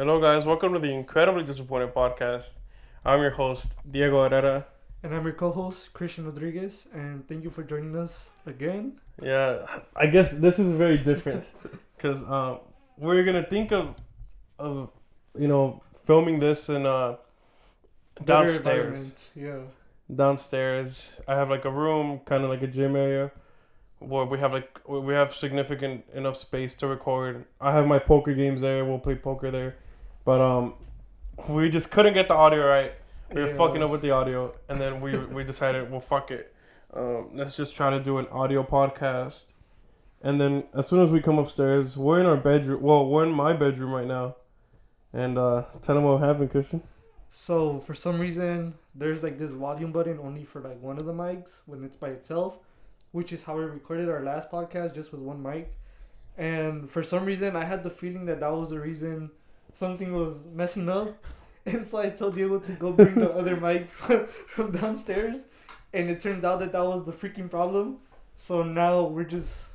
Hello, guys. Welcome to the Incredibly Disappointed podcast. I'm your host, Diego Herrera. And I'm your co-host, Christian Rodriguez, and thank you for joining us again. Yeah, I guess this is very different because we're gonna think of filming this in Better downstairs. environment, yeah. Downstairs, I have like a room, kind of like a gym area, where we have significant enough space to record. I have my poker games there. We'll play poker there, but we just couldn't get the audio right. We were fucking up with the audio, and then we decided, well, fuck it. Let's just try to do an audio podcast. And then as soon as we come upstairs, we're in our bedroom. Well, we're in my bedroom right now. And tell them what happened, Christian. So for some reason, there's like this volume button only for like one of the mics when it's by itself, which is how we recorded our last podcast just with one mic. And for some reason, I had the feeling that was the reason something was messing up. And so I told Diego to go bring the other mic from downstairs. And it turns out that was the freaking problem. So now we just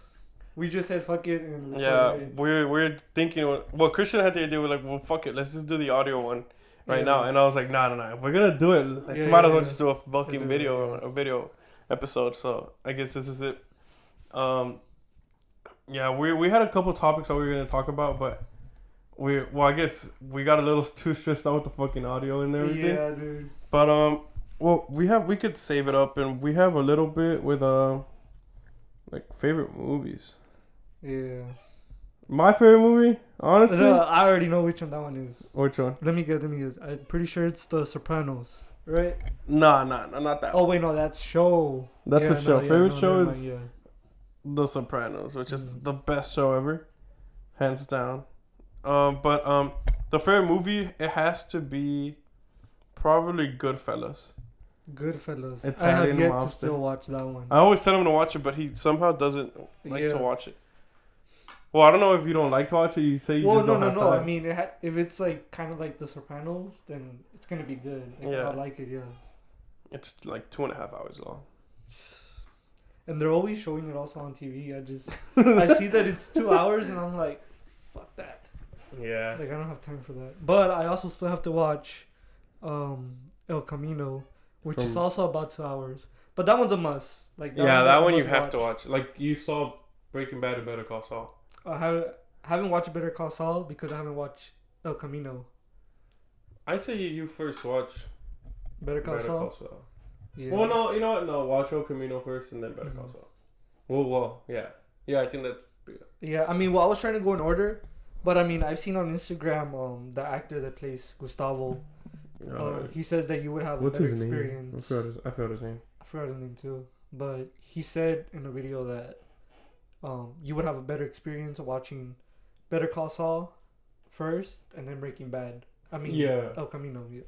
said fuck it. And we're thinking, well, Christian had the idea, we're like, well, fuck it. Let's just do the audio one right now. And I was like, nah. If we're going to do it, let's might as well just do a fucking video episode. So I guess this is it. We had a couple topics that we were going to talk about, but I guess we got a little too stressed out with the fucking audio and everything. Yeah, dude. But we could save it up, and we have a little bit with like favorite movies. Yeah. My favorite movie, honestly. No, I already know which one that one is. Which one? Let me guess. I'm pretty sure it's The Sopranos, right? Nah, not that. Oh wait, no, that's show. That's a show. Favorite show is mind, The Sopranos, which is the best show ever, hands down. The favorite movie, it has to be probably Goodfellas. Goodfellas. Italian I have yet mobster. to still watch that one. I always tell him to watch it, but he somehow doesn't like to watch it. Well, I don't know if you don't like to watch it. You say you just don't have time. I mean, if it's like kind of like The Sopranos, then it's gonna be good. I like it. Yeah. It's like 2.5 hours long. And they're always showing it also on TV. I see that it's 2 hours, and I'm like, fuck that. Yeah. Like I don't have time for that. But I also still have to watch, El Camino, which is also about 2 hours. But that one's a must. Like that one you have to watch. Like you saw Breaking Bad and Better Call Saul. I haven't watched Better Call Saul because I haven't watched El Camino. I'd say you first watch Better Call Saul. Yeah. Well, no, you know what? No, watch El Camino first and then Better Call Saul. Well, yeah. Yeah, I think that's good. Yeah, I mean, I was trying to go in order, but I mean, I've seen on Instagram the actor that plays Gustavo. He says that you would have a better experience. I forgot his name. I forgot his name too. But he said in a video that you would have a better experience watching Better Call Saul first and then Breaking Bad. I mean, El Camino. Yeah.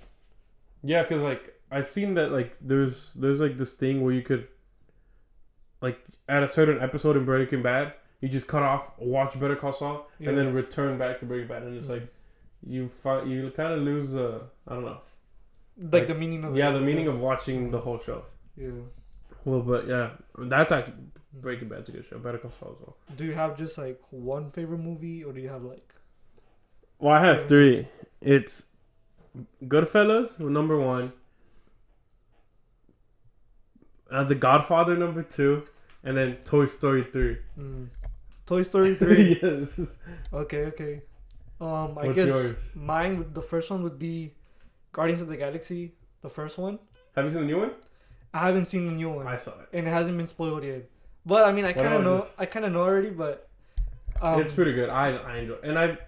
Yeah, because like I've seen that like there's like this thing where you could like at a certain episode in Breaking Bad, you just cut off, watch Better Call Saul, and then return back to Breaking Bad, and it's like you kind of lose I don't know, like the meaning of the meaning of watching the whole show. Yeah. Well, but yeah, that's actually Breaking Bad's a good show. Better Call Saul as well. Do you have just like one favorite movie, or do you have like? Well, I have three. It's Goodfellas, number one. The Godfather, number two, and then Toy Story 3. Toy Story 3. Yes. Okay. What's guess yours? Mine. The first one would be Guardians of the Galaxy. The first one. Have you seen the new one? I haven't seen the new one. I saw it, and it hasn't been spoiled yet. But I mean, I kind of know. I kind of know already, but it's pretty good. I enjoy, and I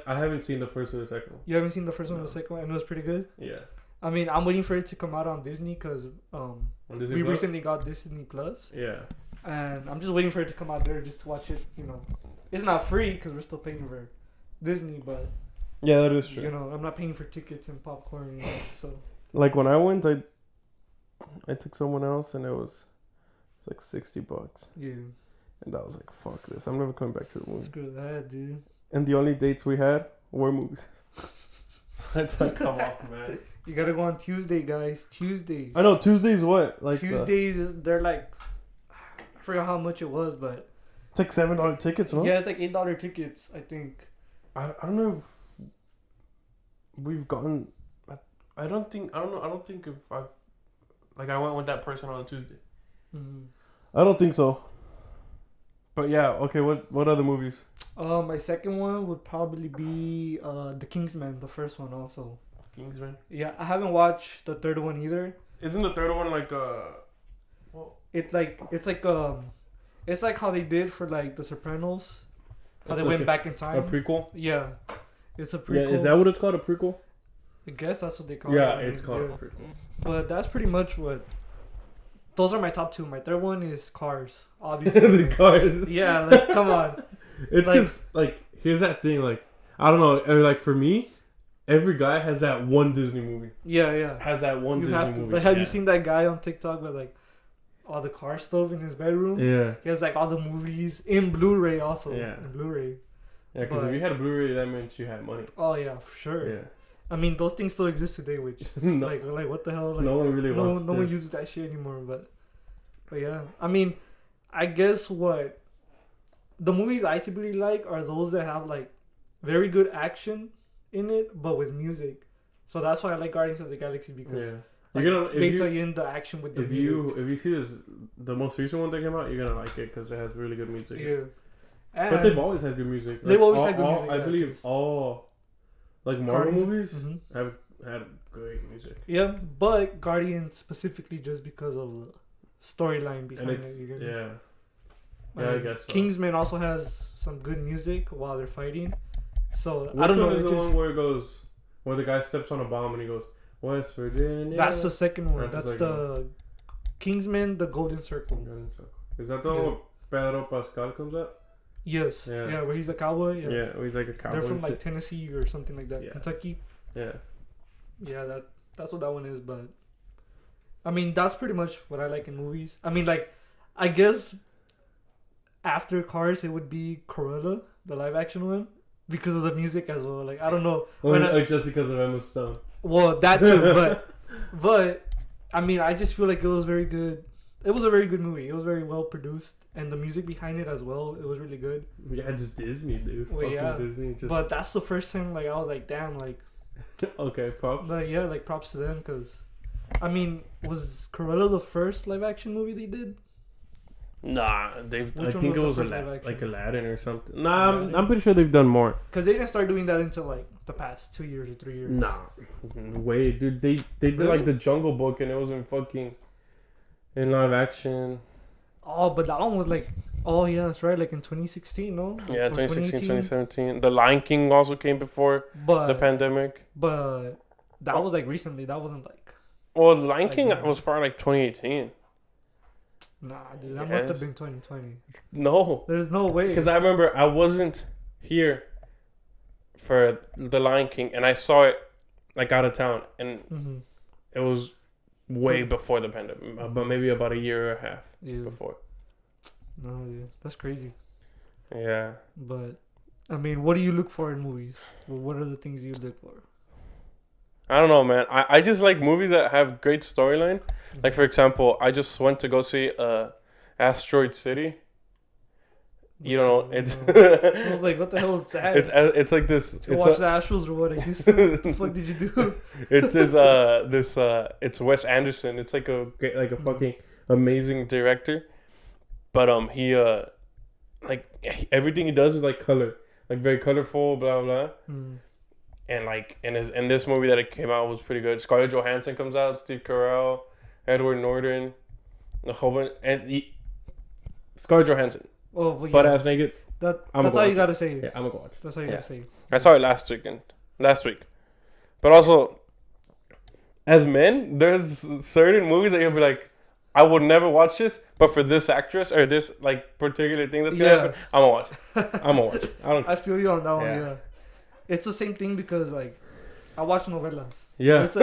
haven't seen the first or the second one. You haven't seen the first one or the second one, and it was pretty good. Yeah. I mean, I'm waiting for it to come out on Disney because we recently got Disney Plus. Yeah. And I'm just waiting for it to come out there just to watch it. You know, it's not free because we're still paying for Disney, but yeah, that is true. You know, I'm not paying for tickets and popcorn, so. Like when I went, I took someone else, and it was like $60. Yeah. And I was like, "Fuck this! I'm never coming back to the movie." Screw that, dude. And the only dates we had were movies. It's like, come on, man. You gotta go on Tuesday, guys. Tuesdays. I know Tuesdays. What like Tuesdays they're like, I forgot how much it was, but it's like $7 tickets, no? Yeah, it's like $8 tickets, I think. I don't know. we've gone. I don't think. I don't know. I don't think if I like I went with that person on a Tuesday. Mm-hmm. I don't think so. But yeah, okay. What other movies? My second one would probably be The Kingsman, the first one also. Kingsman. Yeah, I haven't watched the third one either. Isn't the third one like well, It's like how they did for like The Sopranos. How it's they like went back in time. a prequel? Yeah, it's a Yeah, prequel. is that what it's called? A prequel? I guess that's what they call it. Yeah, it's called a Yeah. prequel. But that's pretty much what. Those are my top two. My third one is Cars, obviously. The cars. Yeah, like come on. It's Like- because like here's that thing like I don't know like for me, every guy has that one Disney movie. Yeah. Has that one You Disney have to. movie. Like, have yeah. you seen that guy on TikTok with like all the car stuff in his bedroom? Yeah. He has like all the movies in Blu-ray also. Yeah. In Blu-ray. Yeah, because But- if you had a Blu-ray, that meant you had money. Oh yeah, for sure. Yeah. I mean, those things still exist today, which No. like what the hell? Like, No one really no wants one this. uses that shit anymore. But yeah, I mean, I guess what the movies I typically like are those that have like very good action in it, but with music. So that's why I like Guardians of the Galaxy because Yeah. like, You're gonna they if tie you, in the action with the if music. you see this the most recent one that came out, you're gonna like it because it has really good music. Yeah. But they've always had good music. They've always all- had good all- music, I yeah, believe 'cause- all like Marvel movies Mhm. have had great music. Yeah, but Guardians specifically just because of the storyline And behind it's it. You get me? yeah. Yeah, I And guess so. Kingsman also has some good music while they're fighting. So Which I don't know. one is it the just- one where it goes where the guy steps on a bomb and he goes West Virginia? That's the second one. That's the That's second the Kingsman, the Golden Circle. Is that the one Yeah. where Pedro Pascal comes up? Yes. Yeah. Yeah, where he's a cowboy. Yeah, Yeah. where he's like a cowboy. They're from and like shit. Tennessee or something like that. Yes. Kentucky. Yeah. Yeah, that's what that one is. But I mean, that's pretty much what I like in movies. I mean, like, I guess after Cars, it would be Cruella, the live action one, because of the music as well. Like, I don't know. Or, When I- or just because of Emma Stone. Well, that too, but I mean, I just feel like it was very good. It was a very good movie. It was very well produced, and the music behind it as well. It was really good. Yeah, it's Disney, dude. Well, Fucking yeah. Disney. Just But that's the first time like I was like, damn, like, okay, props. yeah, like props to them because, I mean, was Cruella the first live action movie they did? Nah, they've. Which I one think it was was the first live action? like Aladdin or something. Nah, Aladdin? I'm pretty sure they've done more. Because they didn't start doing that until like the past 2 years or 3 years. Nah, wait, dude. They did Really? like the Jungle Book and it was in fucking in live action. Oh, but that one was like, oh yeah, that's right, like in 2016, no? Yeah, Or 2016, 2018. 2017. The Lion King also came before But the pandemic. but that was like recently. That wasn't like. Well, The Lion Like, King yeah. was probably like 2018. Nah, dude, that must have Yes. been 2020. No, There's no way. because I remember I wasn't here for The Lion King and I saw it like out of town and Mm-hmm. it was way before the pandemic, but maybe about a year and a half Yeah. before. No, dude, that's crazy. Yeah. But I mean, what do you look for in movies? Well, what are the things you look for? I don't know, man. I just like movies that have great storyline. Like, for example, I just went to go see Asteroid City. You know, it's I was like, what the hell is that? it's like this. Did you watch the Astros or what? I used to. What the fuck did you do? It's it's Wes Anderson. It's like a great, like a fucking amazing director. But he like everything he does is like color, like very colorful, blah blah. Mm. And like in this movie that it came out was pretty good. Scarlett Johansson comes out, Steve Carell, Edward Norton, a whole bunch, and Scarlett Johansson, Oh, well, butt yeah. ass naked. That's I'm all gonna you watch gotta say. Yeah, I'm gonna watch. That's all you Yeah. gotta say. I saw it last week, but also as men, there's certain movies that you'll be like, I would never watch this, but for this actress or this like particular thing that's gonna Yeah. happen, I'm gonna watch. I'm gonna watch. I don't. I feel you on that one. Yeah. Yeah, it's the same thing because like I watch novelas. Yeah. So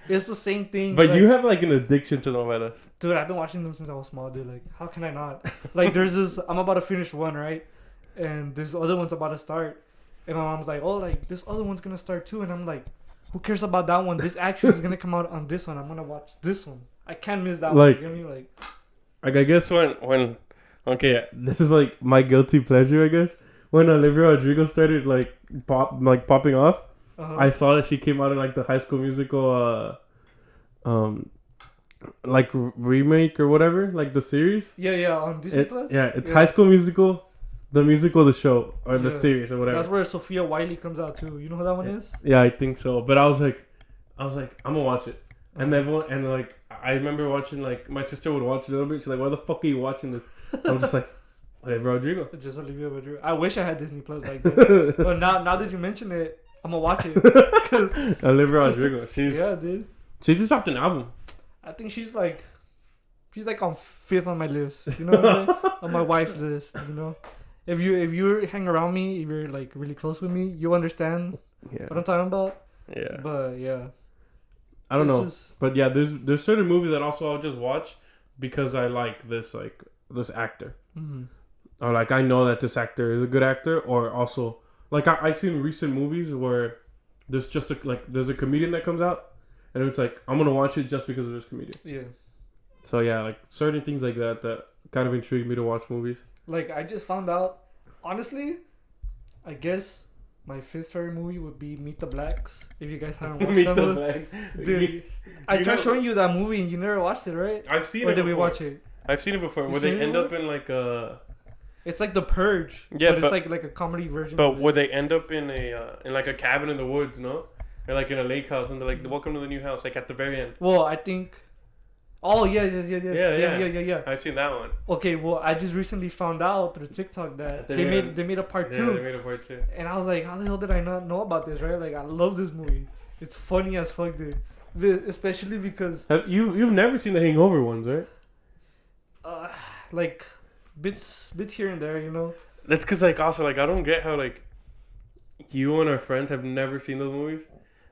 it's the same thing. But like, you have like an addiction to novelas. dude, I've been watching them since I was small, dude. Like, how can I not? Like, there's this. I'm about to finish one, right? And this other one's about to start. And my mom's like, oh, like this other one's gonna start too. And I'm like, who cares about that one? This actress is gonna come out on this one. I'm gonna watch this one. I can't miss that Like- one. You know what I mean? Like I guess when okay, this is like my guilty pleasure. I guess when Olivia Rodrigo started like popping off, I saw that she came out in like the High School Musical, like remake or whatever, like the series. Yeah, on Disney Plus. Yeah, it's High School Musical, the musical, the show, or the series or whatever. That's where Sophia Wiley comes out too. You know who that one is? Yeah, I think so. But I was like, I'm gonna watch it. And then like I remember watching, like my sister would watch a little bit. She's like, "Why the fuck are you watching this?" I'm just like, "Whatever, Rodrigo." Just Olivia Rodrigo. I wish I had Disney Plus back then. But now that you mention it, I'm gonna watch it. Cause Olivia Rodrigo. yeah, dude. She just dropped an album. I think she's like on 5th on my list. You know what I'm saying? On my wife's list. You know, if you hang around me, if you're like really close with me, you understand what I'm talking about. Yeah. But yeah. I don't know, but yeah, there's certain movies that also I'll just watch because I like this actor, or like I know that this actor is a good actor, or also like I've seen recent movies where there's just there's a comedian that comes out, and it's like I'm gonna watch it just because of this comedian. Yeah. So yeah, like certain things like that kind of intrigue me to watch movies. Like I just found out, honestly, I guess. My 5th favorite movie would be Meet the Blacks. If you guys haven't watched Meet that the movie. Blacks. Dude, I tried showing you that movie and you never watched it, right? I've seen it. Or did before. we watch it? I've seen it before. Where they end up in like a. It's like The Purge. Yeah, but it's like a comedy version. But where they end up in like a cabin in the woods, no? They're like in a lake house, and they're like, "Welcome to the new house." Like at the very end. Well, I think. Oh yes. Yeah. I've seen that one. Okay, well, I just recently found out through TikTok that they made a part 2. Yeah, they made a part 2. And I was like, how the hell did I not know about this? Right? Like, I love this movie. It's funny as fuck, dude. Especially because You've never seen the Hangover ones, right? Like bits here and there, you know. That's because like also like I don't get how like you and our friends have never seen those movies,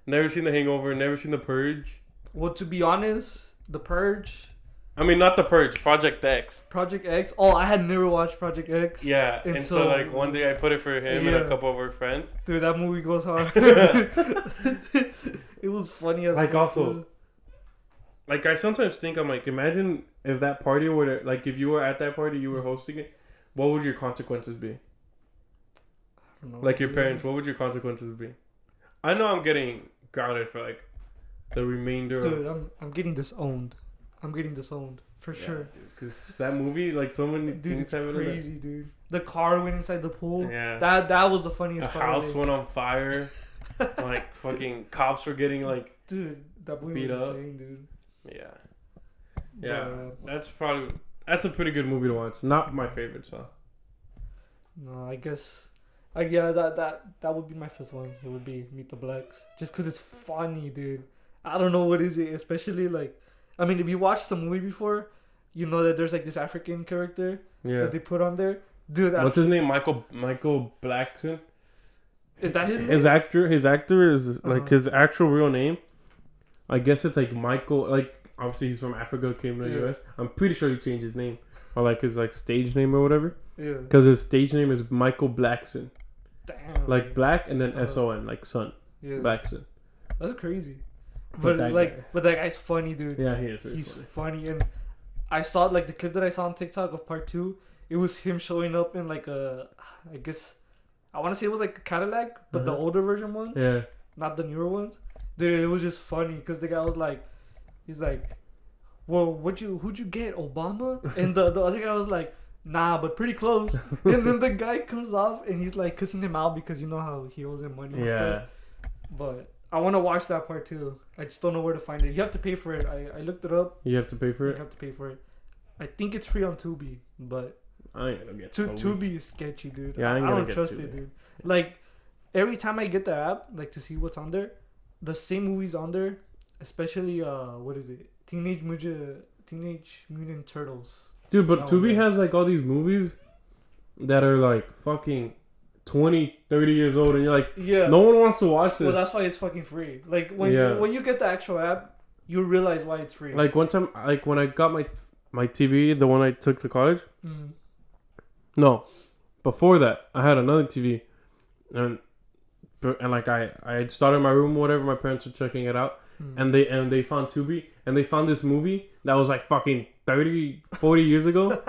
never seen the Hangover, never seen the Purge. Well, to be honest. The Purge. I mean, not The Purge. Project X. Project X. Oh, I had never watched Project X. Yeah, and so like one day I put it for him and a couple of our friends. Dude, that movie goes hard. It was funny as like fuck, also. dude. Like I sometimes think I'm like, imagine if that party were like if you were at that party, you were hosting it, what would your consequences be? I don't know, like your parents, what would your consequences be? I know I'm getting grounded for like. The remainder dude, I'm getting disowned. For sure. Because that movie, like so many dude, things it's crazy, dude. The car went inside the pool. Yeah. That was the funniest part. The house went on fire. Like fucking cops were getting like. Dude, that movie was insane, dude. Yeah. Yeah. That's a pretty good movie to watch. Not my favorite, so. No, I guess. Yeah, that would be my first one. It would be Meet the Blacks, just because it's funny, dude. I don't know what is it, especially like, I mean, if you watched the movie before, you know that there's like this African character that they put on there, dude. What's his name? Michael Blackson. Is that his name? His actor is like his actual real name. I guess it's like Michael. Like obviously he's from Africa, came to the US. I'm pretty sure he changed his name or like his like stage name or whatever. Yeah. Because his stage name is Michael Blackson. Damn. Like black and then SON, like son. Yeah. Blackson. That's crazy. But that guy's funny, dude. Yeah, he is. He's funny, and I saw like the clip that I saw on TikTok of part 2. It was him showing up in like I guess I want to say it was like a Cadillac, but the older version ones. Yeah. Not the newer ones. Dude, it was just funny because the guy was like, he's like, well, who'd you get, Obama? And the other guy was like, nah, but pretty close. And then the guy comes off and he's like kissing him out because you know how he owes him money and stuff. But I want to watch that part too. I just don't know where to find it. You have to pay for it. I looked it up. You have to pay for it? You have to pay for it. I think it's free on Tubi, but I ain't gonna get Tubi is sketchy, dude. Yeah, I don't trust it, dude. Like, every time I get the app, like to see what's on there, the same movies on there, especially what is it? Teenage Mutant Turtles. Dude, but Tubi has like all these movies that are like fucking 20, 30 years old, and you're like, no one wants to watch this. Well, that's why it's fucking free. Like when you get the actual app, you realize why it's free. Like one time, like when I got my TV, the one I took to college. Mm-hmm. No, before that, I had another TV, and like I had started my room, whatever. My parents were checking it out, and they found Tubi, and they found this movie that was like fucking 30, 40 years ago.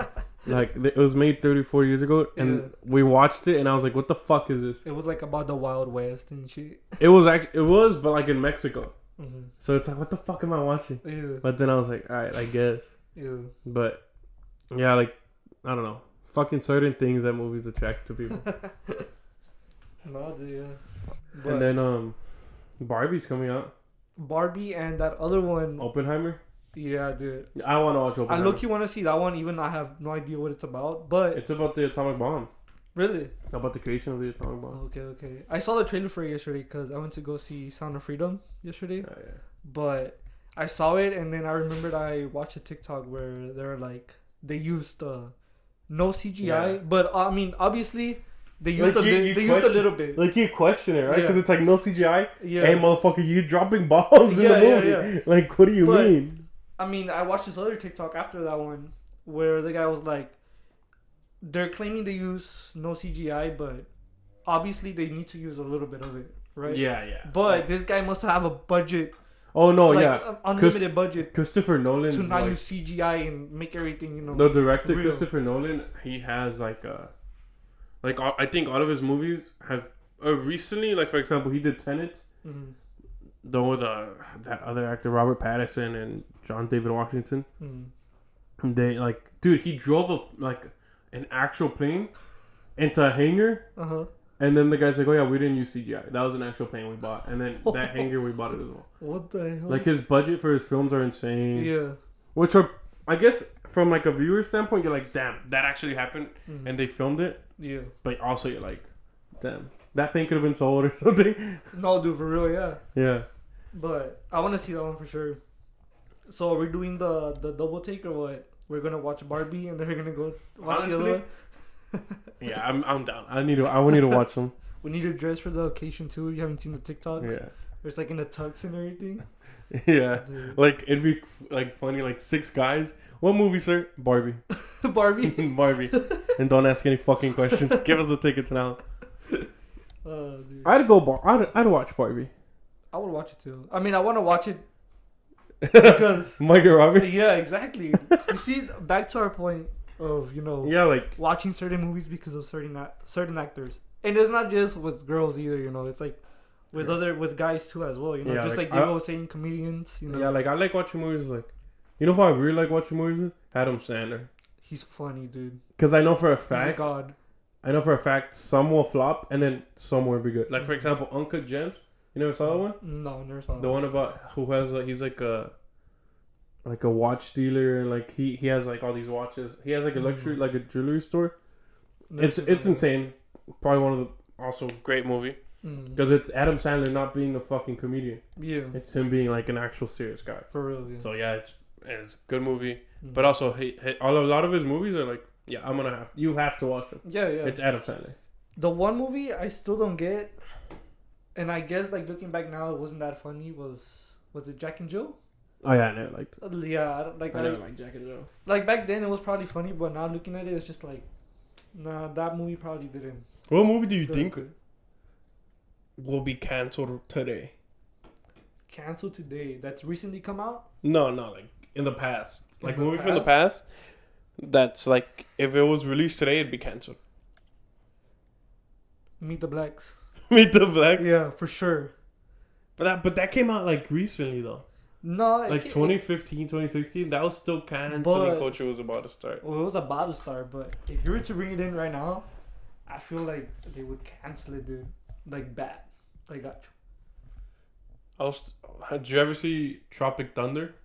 Like it was made 34 years ago, and Yeah. we watched it, and I was like, "What the fuck is this?" It was like about the Wild West and shit. It was, but like in Mexico. Mm-hmm. So it's like, what the fuck am I watching? Yeah. But then I was like, all right, I guess. Yeah. But yeah, like I don't know, fucking certain things that movies attract to people. No, dude, yeah. But And then Barbie's coming out. Barbie and that other one. Oppenheimer. Yeah, dude. I want to watch I Oppenheimer. look-key want to see that one, even I have no idea what it's about. But It's about the atomic bomb. really, About the creation of the atomic bomb. okay. I saw the trailer for it yesterday because I went to go see Sound of Freedom yesterday. Oh, yeah. But I saw it, and then I remembered I watched a TikTok where they're like they used no CGI, Yeah. but I mean obviously they used Like, you they used a question- little bit. Like you question it, right? Yeah. Because it's like no CGI. Yeah. Hey, motherfucker, you dropping bombs in Yeah, the yeah, movie? yeah. Like, what do you But- mean? I mean, I watched this other TikTok after that one where the guy was like, they're claiming they use no CGI, but obviously they need to use a little bit of it, right? Yeah. But this guy must have a budget, Oh no, like yeah. unlimited budget Christopher Nolan's to not like, use CGI and make everything, you know. the director real. Christopher Nolan. He has like I think all of his movies have recently, like for example, he did Tenet. Mhm. Though that other actor Robert Pattinson and John David Washington, Mhm. they like, dude, he drove an actual plane into a hangar, Uh-huh. and then the guy's like, oh yeah, we didn't use CGI. That was an actual plane we bought, and then that hangar we bought it as well. What the hell? Like his budget for his films are insane, yeah. which are, I guess, from like a viewer standpoint, you're like, damn, that actually happened, Mhm. and they filmed it. Yeah. But also you're like, damn, that thing could have been sold or something. No, dude, for real, yeah. Yeah. But I want to see that one for sure. So are we doing the double take or what? We're gonna watch Barbie and then we're gonna go watch the other Honestly, one. Yeah, I'm down. I need to watch them. We need to dress for the occasion too. You haven't seen the TikToks? Yeah. It's like in the tux and everything. Yeah. Dude. Like it'd be like funny, like 6 guys. What movie, sir? Barbie. Barbie. Barbie. And don't ask any fucking questions. Give us the tickets now. Dude. I'd go. I'd watch Barbie. I would watch it too. I mean, I want to watch it because Margot Robbie. yeah, exactly. You see, back to our point of Yeah, like watching certain movies because of certain actors, and it's not just with girls either. You know, it's like with guys too as well. You know, Yeah, just like, like Diego was saying, comedians. You know, yeah, like I like watching movies. Like, you know who I really like watching movies with? Adam Sandler. he's funny, dude. Because I know for a He's a fact, god. some will flop and then some will be good. Like for example, Uncut Gems. You never saw that one? No, never saw The that. one about who has he's like a watch dealer, and like he has like all these watches. He has like a luxury like a jewelry store. Never It's seen it's that. insane. Probably one of the also great movie Mm. because it's Adam Sandler not being a fucking comedian. Yeah, It's him being like an actual serious guy. for real. Yeah. So yeah, it's a good movie. Mm. But also a lot of his movies are like, yeah, you have to watch them. yeah. It's Adam Sandler. The one movie I still don't get, and I guess like looking back now, it wasn't that funny. Was it Jack and Jill? Oh yeah, I never liked. Yeah, I don't, I never liked Jack and Jill. like back then it was probably funny, but now looking at it, it's just like, nah, that movie probably didn't. What movie do you do think good. will be canceled today? Canceled today? That's recently come out. No, not like in the past. In Like the movie from the past. That's like if it was released today, it'd be canceled. Meet the Blacks. Meet the Blacks. Yeah, for sure. But that came out like recently though. No, Like 2015, 2016. That was still canceling But- culture was about to start. Well, it was about to start, but if you were to bring it in right now, I feel like they would cancel it, dude. Like bad. I got Did you ever see Tropic Thunder?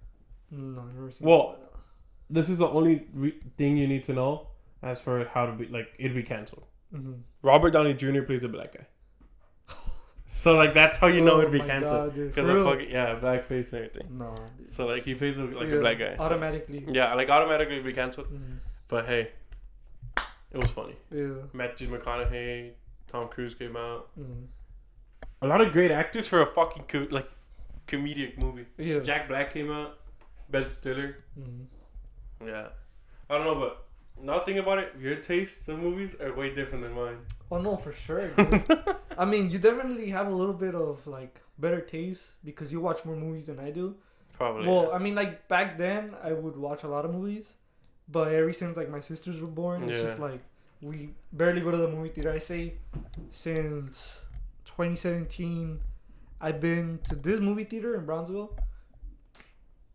you. No, I've never seen. Well, this is the only thing you need to know as for how to be like it'd be canceled. Mm-hmm. Robert Downey Jr. plays a black guy. So like that's how you know it'd be canceled because of fucking blackface and everything. No. Dude. So like he plays a Yeah, black guy. So, automatically. yeah, like automatically it'd be canceled. Mhm. But hey, it was funny. Yeah. Matthew McConaughey, Tom Cruise came out. Mhm. A lot of great actors for a fucking comedic movie. Yeah. Jack Black came out. Ben Stiller. Mhm. Yeah. I don't know, but now thinking about it, your tastes in movies are way different than mine. Oh no, for sure. Dude. I mean, you definitely have a little bit of like better taste because you watch more movies than I do. Probably. Well, yeah. I mean, like back then I would watch a lot of movies, But ever since like my sisters were born, it's just like we barely go to the movie theater. I say since 2017, I've been to this movie theater in Brownsville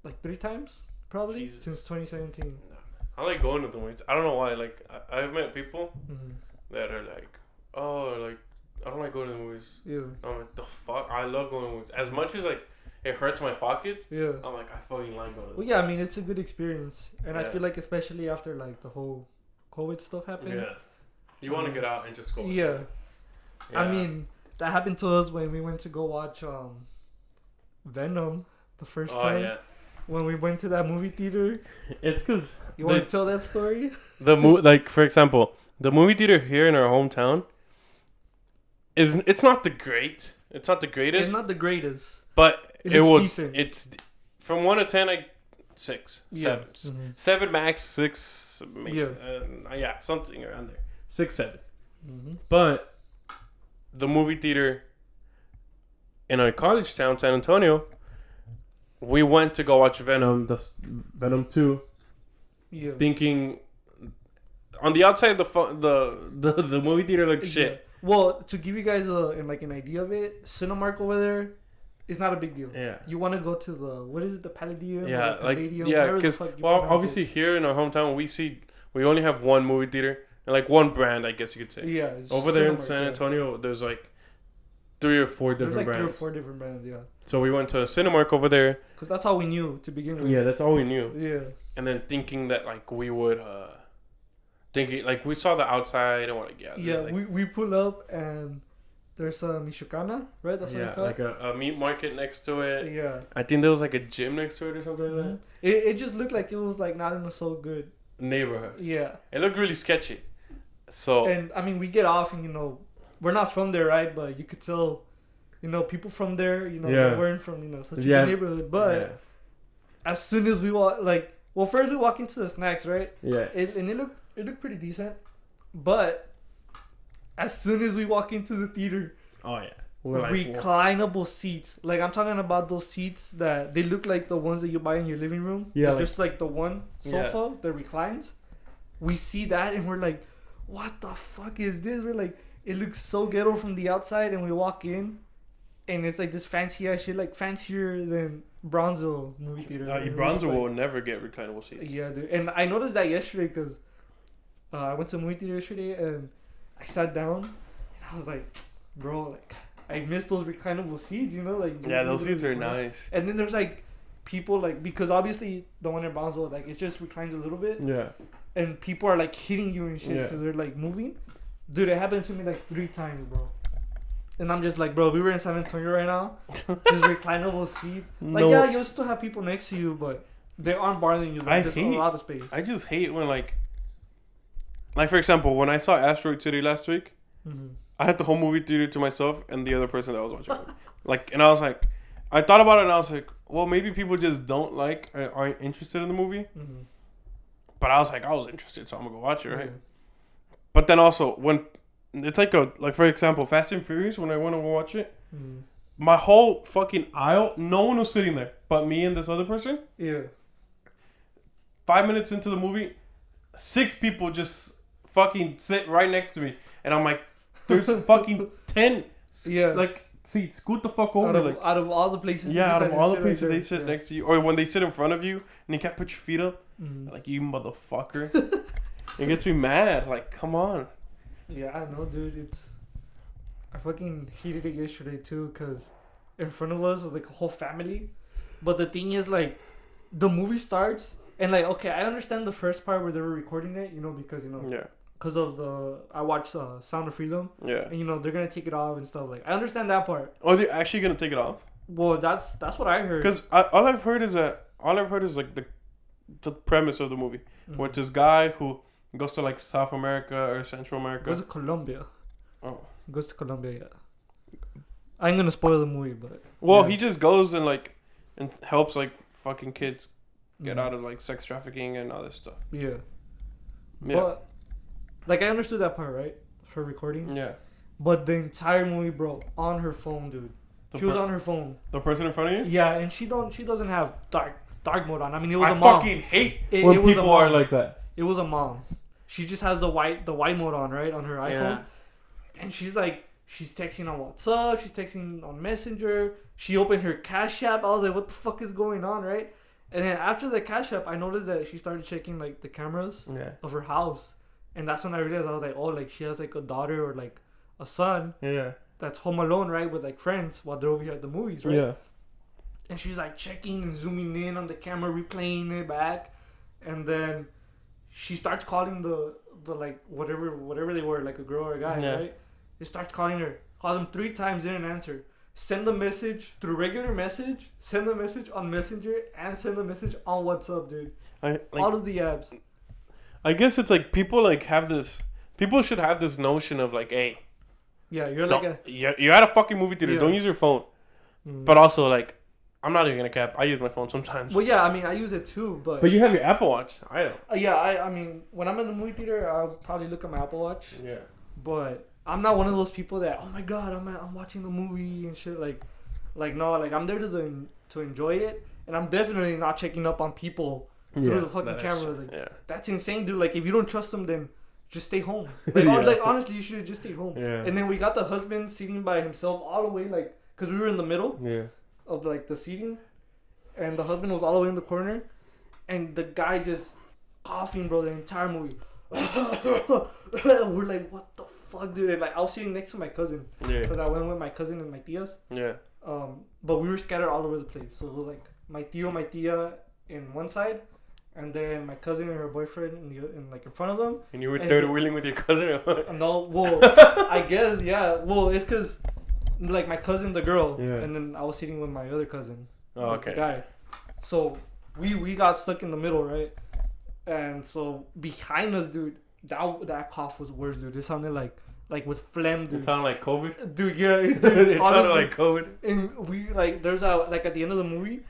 like 3 times probably since 2017. I like going to the movies. I don't know why. Like I've met people that are like, oh, like I don't like going to the movies. Yeah. I'm like, the fuck? I love going to the movies. As much as like it hurts my pocket. Yeah. I'm like, I fucking like going to the Well, yeah, I mean, it's a good experience. And I Yeah. feel like especially after like the whole COVID stuff happened. Yeah. You want to get out and just go. Yeah. Yeah. I mean, that happened to us when we went to go watch Venom the first time. Yeah. When we went to that movie theater. It's because You want to tell that story? like for example, the movie theater here in our hometown it's not the greatest. It's not the greatest. But It looks was decent. It's from 1 to 10, like 6, 7, 7 max, 6, maybe, something around there, 6, 7. But the movie theater in our college town, San Antonio, we went to go watch Venom 2, thinking on the outside the movie theater looked shit. Well, to give you guys an idea of it, Cinemark over there is not a big deal. Yeah. You want to go to the Palladium? Yeah, or Palladium, because obviously here in our hometown we only have one movie theater and like one brand, I guess you could say. Yeah. Over there in San Antonio, there's like 3 or 4 different brands. There's like 3 or 4 different brands, yeah. So we went to Cinemark over there. Because that's all we knew to begin with. Yeah, that's all we knew. Yeah. And then thinking that like we would thinking like we saw the outside and we're like like, we pull up and there's a Michoacana, right? That's what it's called. like a meat market next to it. Yeah. I think there was like a gym next to it or something like that. It just looked like it was like not in a so good neighborhood. Yeah. It looked really sketchy. So and I mean we get off and we're not from there, right? But you could tell, people from there, they weren't from such a good neighborhood. But as soon as we walk, first we walk into the snacks, right? Yeah. It looked pretty decent, but as soon as we walk into the theater, reclinable seats. Like I'm talking about those seats that they look like the ones that you buy in your living room. Yeah. Just like the one sofa that reclines. We see that and we're like, what the fuck is this? We're like, it looks so ghetto from the outside, and we walk in, and it's like this fancy ass shit, like fancier than Brownsville movie theater. Brownsville will never get reclinable seats. Yeah, dude. And I noticed that yesterday because I went to a movie theater yesterday and I sat down and I was like, bro, like I miss those reclinable seats, those seats are nice. And then there's like people because obviously the one in Brownsville it just reclines a little bit. Yeah. And people are like hitting you and shit because they're like moving. Dude, it happened to me like 3 times, bro. And I'm just like, bro, we were in San Antonio right now. This reclinable seat. You'll still have people next to you, but they aren't bothering you. There's a lot of space. I just hate when like for example, when I saw Asteroid City last week, I had the whole movie theater to myself and the other person that was watching it. And I was like, I thought about it and I was like, well, maybe people just aren't interested in the movie. But I was like, I was interested, so I'm gonna go watch it, right? But then also when it's like for example, Fast and Furious, when I went to go watch it, my whole fucking aisle, no one was sitting there but me and this other person. Yeah. 5 minutes into the movie, 6 people just fucking sit right next to me, and I'm like, there's fucking 10 seats. Scoot the fuck over. Out of all the places. Yeah, out of all the places they sit next to you, or when they sit in front of you and you can't put your feet up, like you motherfucker. It gets me mad. Like, come on. Yeah, I know, dude. I fucking hated it yesterday too, cause in front of us was like a whole family, but the thing is the movie starts and okay, I understand the first part where they were recording it, because because of I watched Sound of Freedom. Yeah. And they're gonna take it off and stuff. I understand that part. Oh, they're actually gonna take it off? Well, that's what I heard. Because all I've heard is the premise of the movie, with this guy who goes to South America or Central America. Goes to Colombia. Oh. Goes to Colombia, yeah. I ain't gonna spoil the movie, but he just goes and helps fucking kids get out of sex trafficking and all this stuff. Yeah. But I understood that part, right? For recording. Yeah. But the entire movie, bro, on her phone, dude. She was on her phone. The person in front of you? Yeah, and she doesn't have dark mode on. I mean, it was a mom. I fucking hate when people are like that. It was a mom. She just has the white mode on, right, on her iPhone. And she's texting on WhatsApp. She's texting on Messenger. She opened her Cash App. I was like, what the fuck is going on, right? And then after the Cash App, I noticed that she started checking like the cameras of her house. And that's when I realized, I was like, oh, like she has like a daughter or like a son. Yeah. That's home alone, right, with like friends while they're over here at the movies, right? Yeah. And she's like checking and zooming in on the camera, replaying it back, and then she starts calling the like whatever they were, like a girl or a guy, right? It starts calling her. Call them 3 times, didn't answer. Send the message through regular message, send the message on Messenger, and send the message on WhatsApp, dude. All of the apps. I guess it's like people like have this. People should have this notion of like, hey, yeah, you're like you're at a fucking movie theater. Yeah. Don't use your phone. But also like, I'm not even gonna cap. I use my phone sometimes. Well, yeah, I mean, I use it too, but you have your Apple Watch. I don't. Yeah, I mean, when I'm in the movie theater, I'll probably look at my Apple Watch. Yeah. But I'm not one of those people that, oh my god, I'm watching the movie and shit. Like no, like I'm there to enjoy it, and I'm definitely not checking up on people through the fucking camera. Like, that's insane, dude. Like if you don't trust them, then just stay home. Like, like honestly, you should just stay home. Yeah. And then we got the husband sitting by himself all the way, like, cause we were in the middle. Yeah. Of like the seating, and the husband was all the way in the corner, and the guy just coughing, bro, the entire movie. We're like, what the fuck, dude? And like I was sitting next to my cousin, because I went with my cousin and my tias. Yeah. But we were scattered all over the place, so it was like my tia in one side, and then my cousin and her boyfriend in front of them. And you were third wheeling with your cousin, or what? No, well, I guess Well, it's because. Like my cousin, the girl, and then I was sitting with my other cousin, the guy. So we got stuck in the middle, right? And so behind us, dude, that cough was worse, dude. It sounded like with phlegm, dude. It sounded like COVID, dude. Yeah, it sounded like COVID. And we there's at the end of the movie,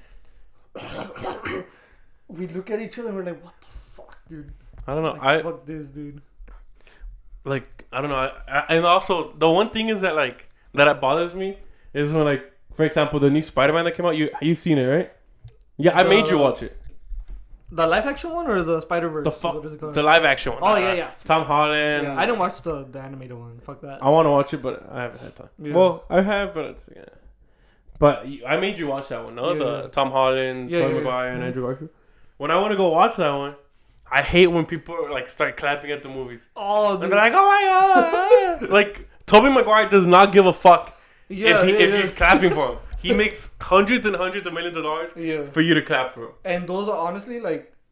we look at each other and we're like, what the fuck, dude? I don't know. Like, fuck this, dude. Like I don't know. And also the one thing is that like. That bothers me is when, like, for example, the new Spider-Man that came out. You've seen it, right? Yeah, I made you watch it. The live action one or the Spider-Verse? The live action one. Oh yeah. Tom Holland. Yeah, I didn't watch the animated one. Fuck that. I want to watch it, but I haven't had time. Yeah. Well, I have, but it's But I made you watch that one, no? The Tom Holland, Tobey Maguire, and Andrew Garfield. When I want to go watch that one, I hate when people like start clapping at the movies. Oh, dude. And they're like, oh my god, like. Tobey Maguire does not give a fuck if you're clapping for him. He makes hundreds and hundreds of millions of dollars for you to clap for him. And those are honestly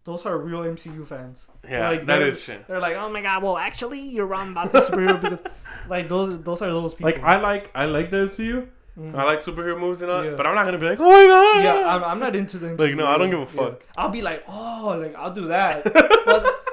those are real MCU fans. Yeah, like, that is shit. They're like, oh my god, well actually you're wrong about the superhero because like those are those people. Like I like the MCU. I like superhero movies and all, but I'm not gonna be like, oh my god. Yeah, I'm not into them. Like no, I don't give a fuck. Yeah. I'll be like, oh, like I'll do that,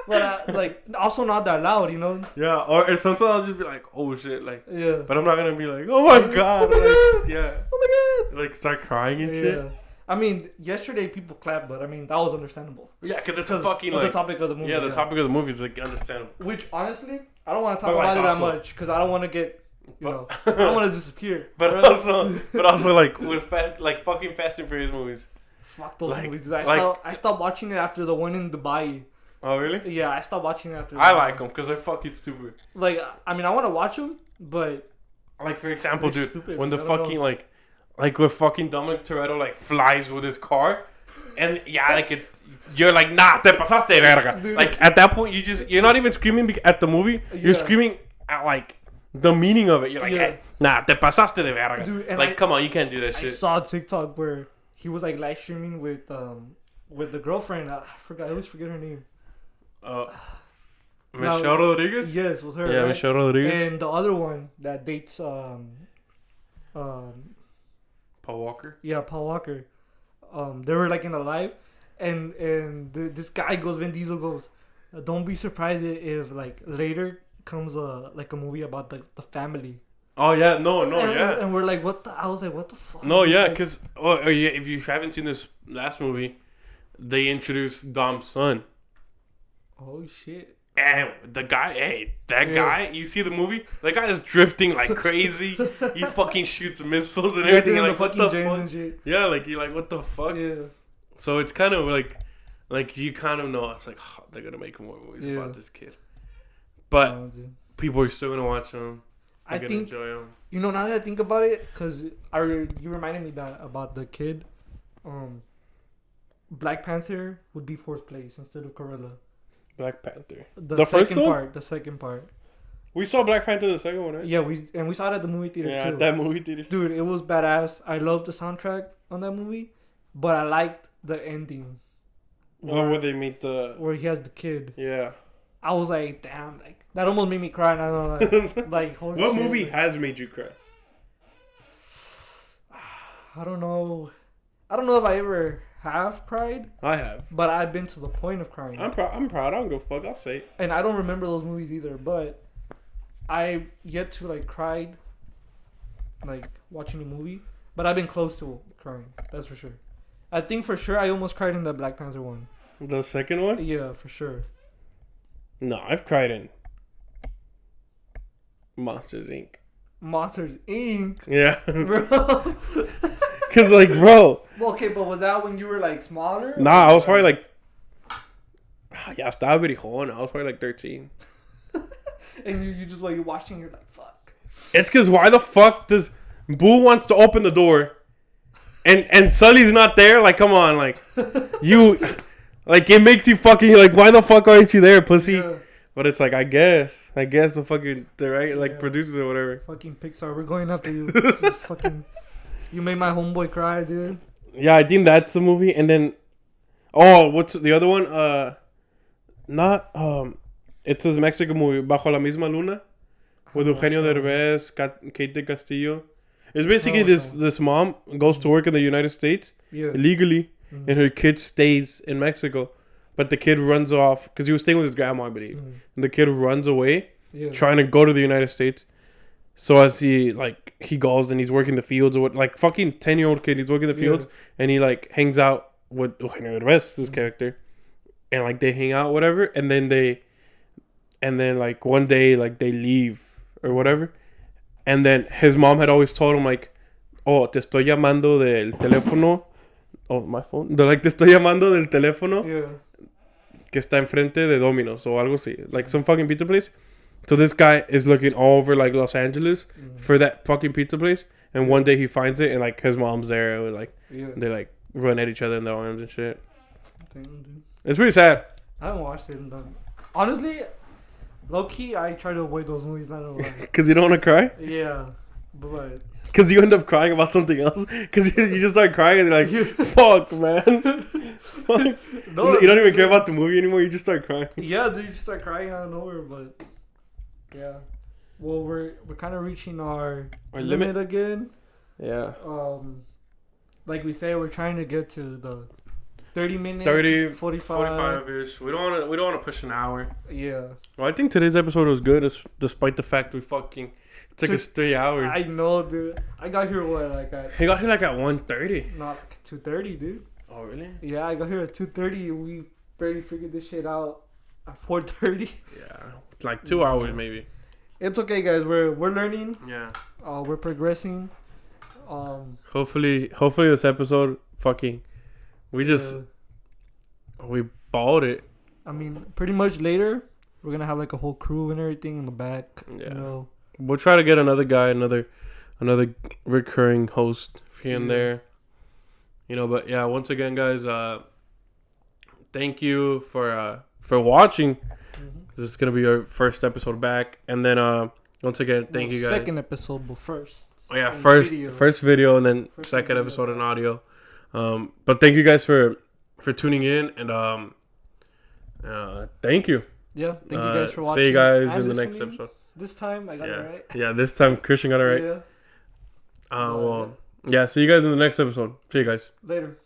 but like also not that loud, you know. Yeah, or sometimes I'll just be like, oh shit, like. Yeah. But I'm not gonna be like, oh my god. Oh my god. Like, yeah. Oh my god. Like start crying and shit. I mean, yesterday people clapped, but I mean that was understandable. Yeah, because it's a fucking like the topic of the movie. Yeah, the topic of the movie is like understandable. Which honestly, I don't want to talk about it that much because I don't want to get. You know, I don't want to disappear. But also, like with fucking Fast and Furious movies. Fuck those movies. I stopped watching it after the one in Dubai. Oh really? Yeah, I stopped watching it after. I like them because they're fucking stupid. Like, I mean, I want to watch them, but like for example, dude, stupid, when the fucking like where fucking Dominic Toretto like flies with his car, and you're like, nah, te pasaste verga. Dude. Like at that point, you're not even screaming at the movie. You're screaming at like. The meaning of it, you're like, hey, nah, te pasaste de verga. Dude, like, come on, you can't do that shit. I saw a TikTok where he was like live streaming with the girlfriend. I always forget her name. Michelle Rodriguez? Yes, with her. Yeah, right? Michelle Rodriguez. And the other one that dates Paul Walker. Yeah, Paul Walker. They were like in a live, and this guy goes, Vin Diesel goes, don't be surprised if like later. Comes a movie about the family. Oh yeah, no, and we're like, what the? I was like, what the fuck? No, yeah, because if you haven't seen this last movie, they introduced Dom's son. Oh shit! And the guy, guy, you see the movie? That guy is drifting like crazy. He fucking shoots missiles and everything. Like, the fucking James and shit. Yeah, like you're like, what the fuck? Yeah. So it's kind of like Like, you kind of know it's like, oh, they're gonna make more movies Yeah. about this kid. But No, dude. people are still gonna watch them. I They're gonna think, enjoy them. you know, now that I think about it, because you reminded me that about the kid, Black Panther would be fourth place instead of Cruella. Black Panther. The The first second one? part. The second part. We saw Black Panther the second one, right? Yeah, we saw it at the movie theater Yeah, too. at that movie theater. Dude, it was badass. I loved the soundtrack on that movie, but I liked the ending Where they meet the... where he has the kid. Yeah. I was like, damn, like that almost made me cry. And I was like holy What shit, movie like, has made you cry? I don't know. I don't know if I ever have cried, I have. but I've been to the point of crying. I'm proud. I don't go fuck. I'll say it. And I don't remember those movies either, but I've yet to like cried like watching a movie, but I've been close to crying. That's for sure. I think for sure I almost cried in the Black Panther one. The second one? Yeah, for sure. No, I've cried in Monsters Inc. Monsters Inc. Yeah. Bro. Cause like, bro. Well, okay, but was that when you were like smaller? Nah, I was probably like. Yeah, estaba viejón. I was probably like 13. And you just while you're watching, you're like, fuck. It's cause why the fuck does Boo wants to open the door, and Sully's not there? Like, come on, like you, like it makes you fucking like, why the fuck aren't you there, pussy? Yeah. But it's like, I guess the fucking the right like Yeah. producers or whatever. Fucking Pixar, we're going after you. This is fucking. You made my homeboy cry, dude. Yeah, I think that's the movie, and then, oh, what's the other one? Not it's this Mexican movie, Bajo la Misma Luna, with Eugenio Derbez, Kate de Castillo. It's basically this mom goes to work in the United States Yeah. illegally, and her kid stays in Mexico, but the kid runs off because he was staying with his grandma, I believe. And the kid runs away, Yeah. trying to go to the United States. So as he goes and he's working the fields or what, like fucking 10-year-old kid, he's working the fields and he like hangs out with Eugenio Derbez, this character, and like they hang out whatever, and then like one day like they leave or whatever, and then his mom had always told him like, oh, te estoy llamando del teléfono, oh my phone, te estoy llamando del teléfono Yeah. que está enfrente de Domino's o algo así, like some fucking pizza place. So this guy is looking all over like Los Angeles for that fucking pizza place, and one day he finds it, and like his mom's there, and like they like run at each other in their arms and shit. Damn, dude. It's pretty sad. I haven't watched it. Honestly, low key, I try to avoid those movies. Not gonna lie. Cause you don't want to cry. Yeah, but Cause you end up crying about something else. Cause you just start crying and you're like, fuck, man. Fuck. no, You don't even care about the movie anymore. You just start crying. yeah, dude, you just start crying out of nowhere. But yeah, well, we're kind of reaching our limit again. Yeah. Like we say, we're trying to get to the 30-minute, 30, 45. 45-ish. We don't want to push an hour. Yeah, Well, I think today's episode was good, despite the fact we fucking took us 3 hours. I know, dude. I got here at He got here like at 1:30. not 2:30, dude. Oh really? Yeah, I got here at 2:30. We barely figured this shit out at 4:30. Yeah, like 2 hours maybe. It's okay, guys. We're learning. Yeah. We're progressing. Hopefully this episode fucking we balled it. I mean, pretty much later we're gonna have like a whole crew and everything in the back. Yeah. You know. We'll try to get another guy, another recurring host here and there. You know, but yeah, once again, guys, thank you for watching. This is gonna be our first episode back, and then once again, thank you guys. Second episode, but first. Oh yeah, first video, and then second episode in audio. But thank you guys for tuning in, and thank you. Yeah, thank you guys for watching. See you guys and in the next listening. episode. This time I got it right. Yeah, this time Christian got it right. Yeah. Well, yeah, see you guys in the next episode. See you guys. Later.